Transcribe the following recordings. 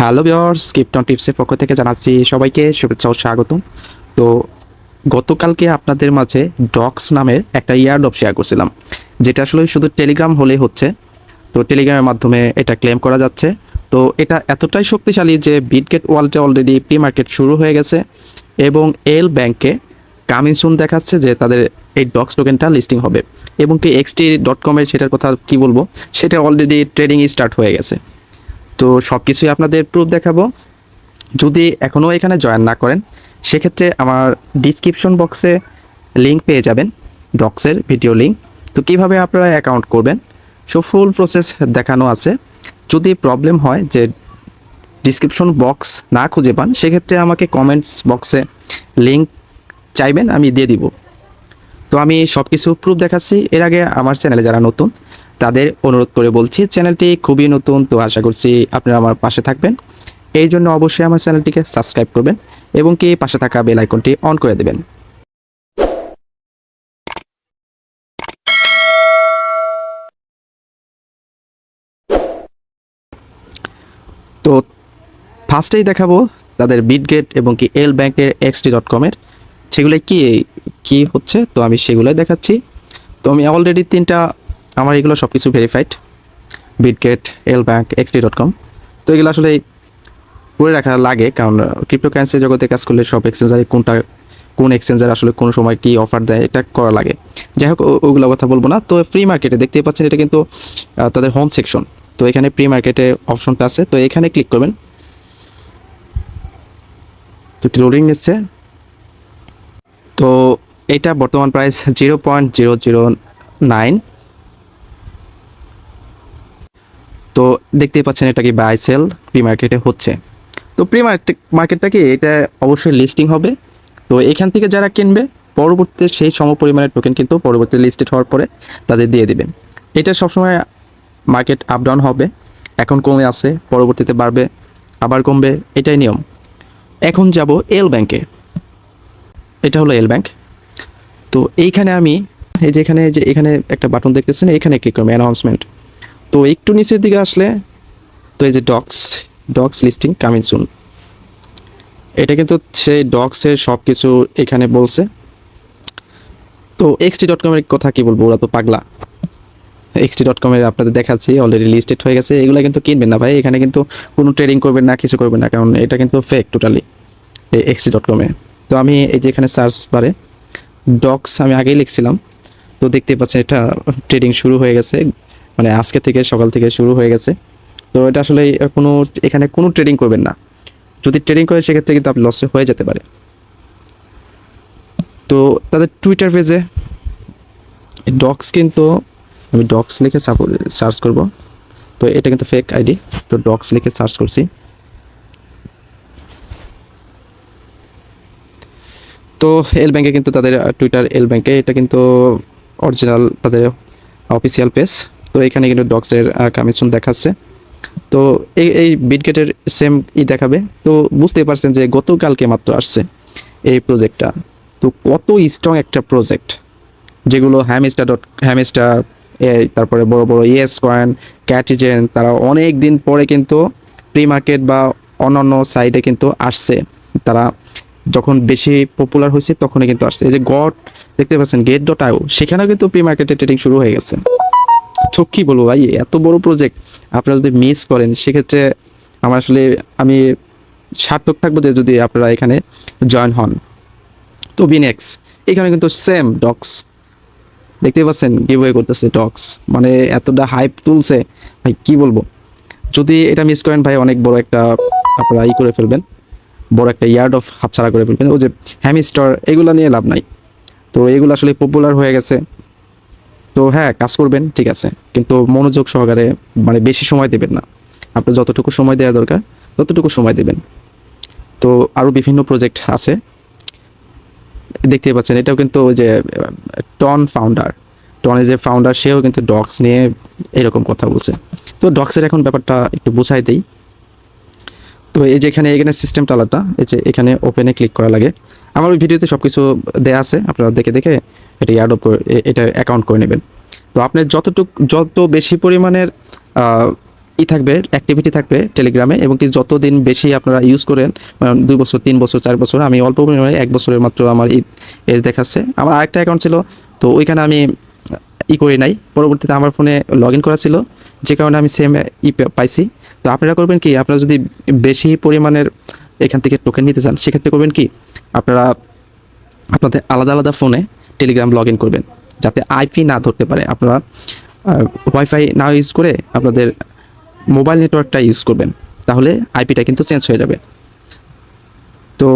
Hello viewers, krypton টিপসের পক্ষ থেকে জানাচ্ছি সবাইকে শুভেচ্ছা ও স্বাগতম। তো গতকালকে আপনাদের মাঝে ডক্স নামের একটা ইয়ারড্রপ শেয়ার করছিলাম, যেটা আসলে শুধু টেলিগ্রাম হলেই হচ্ছে। তো টেলিগ্রামের মাধ্যমে এটা ক্লেম করা যাচ্ছে। তো এটা এতটাই শক্তিশালী যে বিটগেট ওয়ালেটে অলরেডি প্রি মার্কেট শুরু হয়ে গেছে এবং এল ব্যাংকে কামিং সুন দেখাচ্ছে যে তাদের এই ডক্স টোকেনটা লিস্টিং হবে এবং কি xt.com-এর সেটার কথা কি বলবো, সেটা অলরেডি ট্রেডিং স্টার্ট হয়ে গেছে। তো সব কিছুই আপনাদের প্রুফ দেখাবো। যদি এখনও এখানে জয়েন না করেন সেক্ষেত্রে আমার ডিসক্রিপশন বক্সে লিঙ্ক পেয়ে যাবেন, ডক্সের ভিডিও লিঙ্ক। তো কীভাবে আপনারা অ্যাকাউন্ট করবেন সো ফুল প্রসেস দেখানো আছে। যদি প্রবলেম হয় যে ডিসক্রিপশন বক্স না খুঁজে পান সেক্ষেত্রে আমাকে কমেন্টস বক্সে লিঙ্ক চাইবেন, আমি দিয়ে দিব। তো আমি সব কিছু প্রুফ দেখাচ্ছি। এর আগে আমার চ্যানেলে যারা নতুন তাদের অনুরোধ করে বলছি, চ্যানেলটি খুবই নতুন, তো আশা করছি আপনারা আমার পাশে থাকবেন। এই জন্য অবশ্যই আমার চ্যানেলটিকে সাবস্ক্রাইব করবেন এবং কি পাশে থাকা বেল আইকনটি অন করে দেবেন। তো ফার্স্টেই দেখাবো তাদের বিটগেট এবং কি এল ব্যাংকের xt.com-এর সেগুলো কি কি হচ্ছে, তো আমি সেগুলোই দেখাচ্ছি। তো আমি অলরেডি তিনটা, আমার এগুলো সব কিছু ভেরিফাইড, বিটগেট, এল ব্যাংক, xt.com। তো এগুলো আসলে করে রাখা লাগে, কারণ ক্রিপ্টোকারেন্সি জগতে কাজ করলে সব এক্সচেঞ্জারে কোন এক্সচেঞ্জার আসলে কোন সময় কি অফার দেয় এটা করা লাগে। যাই হোক, ওগুলো কথা বলবো না। তো ফ্রি মার্কেটে দেখতেই পাচ্ছেন এটা কিন্তু তাদের হোম সেকশন। তো এখানে প্রি মার্কেটে অপশনটা আছে, তো এখানে ক্লিক করবেন। তো লোডিং নিচ্ছে। তো এটা বর্তমান প্রাইস 0.009। তো দেখতেই পাচ্ছেন এটা কি বাই সেল প্রি মার্কেটে হচ্ছে। তো প্রি মার্কেটটা কি এটা অবশ্যই লিস্টিং হবে। তো এখান থেকে যারা কিনবে পরবর্তীতে সেই সম পরিমাণের টোকেন কিন্তু পরবর্তী লিস্টেড হওয়ার পরে তাদের দিয়ে দিবেন। এটা সবসময় মার্কেট আপ ডাউন হবে, এখন কমে আছে, পরবর্তীতে বাড়বে, আবার কমবে, এটাই নিয়ম। এখন যাব এল ব্যাংকে। এটা হলো এল ব্যাংক। তো এইখানে আমি এই যে এখানে একটা বাটন দেখতেছেন, এখানে ক্লিক করবেন অ্যানাউন্সমেন্ট। তো একটু নিচের দিকে আসলে তো এই যে ডক্স লিস্টিং কামিং সুন, এটা কিন্তু সেই ডক্সের সব কিছু এখানে বলছে। তো xt.com-এর কথা কি বলবো, ওরা তো পাগলা। xt.com-এর আপনাদের দেখাচ্ছি অলরেডি লিস্টেড হয়ে গেছে। এগুলো কিন্তু কিনবেন না ভাই, এখানে কিন্তু কোনো ট্রেডিং করবেন না, কিছু করবেন না, কারণ এটা কিন্তু ফেক টোটালি এই xt.com-এ। তো আমি এই যে এখানে সার্চ বারে ডক্স আমি আগেই লিখছিলাম, তো দেখতে পাচ্ছেন এটা ট্রেডিং শুরু হয়ে গেছে, মানে আজকে থেকে সকাল থেকে শুরু হয়ে গেছে। তো এটা আসলে এখানে কোনো ট্রেডিং করবেন না, যদি ট্রেডিং করেন সেক্ষেত্রে কিন্তু আপনি লসে হয়ে যেতে পারে। তো তাদের টুইটার পেজে ডক্স কিন্তু, আমি ডক্স লিখে সার্চ করব। তো এটা কিন্তু ফেক আইডি, তো ডক্স লিখে সার্চ করছি। তো এল ব্যাংকে কিন্তু তাদের টুইটার, এল ব্যাংকে এটা কিন্তু অরিজিনাল তাদের অফিসিয়াল পেজ। তো এখানে কিন্তু ডক্সের কমিশন দেখাচ্ছে। তো এই বিটগেটের সেম দেখাবে। তো বুঝতেই পারছেন যে গতকালকে মাত্র আসছে এই প্রজেক্টটা। তো কত স্ট্রং একটা প্রজেক্ট, যেগুলো হ্যামিস্টার, তারপরে বড় বড় ইয়েস কয়েন, ক্যাটিজেন, তারা অনেক দিন পরে কিন্তু প্রি মার্কেট বা অন্যান্য সাইডে কিন্তু আসছে। তারা যখন বেশি পপুলার হয়েছে তখনই কিন্তু আসছে। এই যে দেখতে পাচ্ছেন গেট.io, সেখানেও কিন্তু প্রি মার্কেটে ট্রেডিং শুরু হয়ে গেছে। তো কী বলবো ভাই, এত বড় প্রজেক্ট আপনারা যদি মিস করেন সেক্ষেত্রে আমার আসলে আমি সার্থক থাকবো যে যদি আপনারা এখানে জয়েন হন। তো বিনেক্স, এখানে কিন্তু সেম ডক্স দেখতে পাচ্ছেন গিভওয়ে করতেছে ডক্স, মানে এতটা হাইপ তুলছে ভাই কি বলবো। যদি এটা মিস করেন ভাই, অনেক বড় একটা আপনারা করে ফেলবেন, বড় একটা ইয়ার্ড অফ হাতছাড়া করে ফেলবেন। ওই যে হ্যামিস্টার, এগুলো নিয়ে লাভ নাই। তো এগুলো আসলে পপুলার হয়ে গেছে। তো হ্যাঁ, কাজ করবেন ঠিক আছে, কিন্তু মনোযোগ সহকারে, মানে বেশি সময় দেবেন না। আপনার যতটুকু সময় দেওয়া দরকার ততটুকু সময় দেবেন। তো আরও বিভিন্ন প্রজেক্ট আছে দেখতেই পাচ্ছেন। এটাও কিন্তু ওই যে টনের যে ফাউন্ডার, সেও কিন্তু ডক্স নিয়ে এরকম কথা বলছে। তো ডক্সের এখন ব্যাপারটা একটু বুঝাই দেই। তো এই যে এখানে সিস্টেমটা আলাদা, এই যে এখানে ওপেনে ক্লিক করা লাগে। আমার ওই ভিডিওতে সব কিছু দেওয়া আছে, আপনারা দেখে এটা অ্যাডপ্ট করে এটা অ্যাকাউন্ট করে নেবেন। তো আপনার যত বেশি পরিমাণের থাকবে, অ্যাক্টিভিটি থাকবে টেলিগ্রামে, এবং কি যতদিন বেশি আপনারা ইউজ করেন, 2 বছর 3 বছর 4 বছর, আমি অল্প পরিমাণে 1 বছরের মাত্র আমার এজ দেখাচ্ছে। আমার আরেকটা অ্যাকাউন্ট ছিল, তো ওইখানে আমি করি নাই, পরবর্তীতে আমার ফোনে লগ ইন করা ছিল, যে কারণে আমি সেম পাইছি। তো আপনারা করবেন কি, আপনারা যদি বেশি পরিমাণের এখান থেকে টোকেন নিতে চান, সেক্ষেত্রে করবেন কি, আপনারা আপনাদের আলাদা আলাদা ফোনে টেলিগ্রাম লগ ইন করবেন, যাতে আইপি না ধরতে পারে। আপনারা ওয়াইফাই না ইউজ করে আপনাদের মোবাইল নেটওয়ার্কটা ইউজ করবেন, তাহলে আইপিটা কিন্তু চেঞ্জ হয়ে যাবে। তো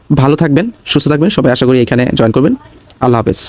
ভালো থাকবেন, সুস্থ থাকবেন সবাই, আশা করি এখানে জয়েন করবেন। আল্লাহ হাফেজ।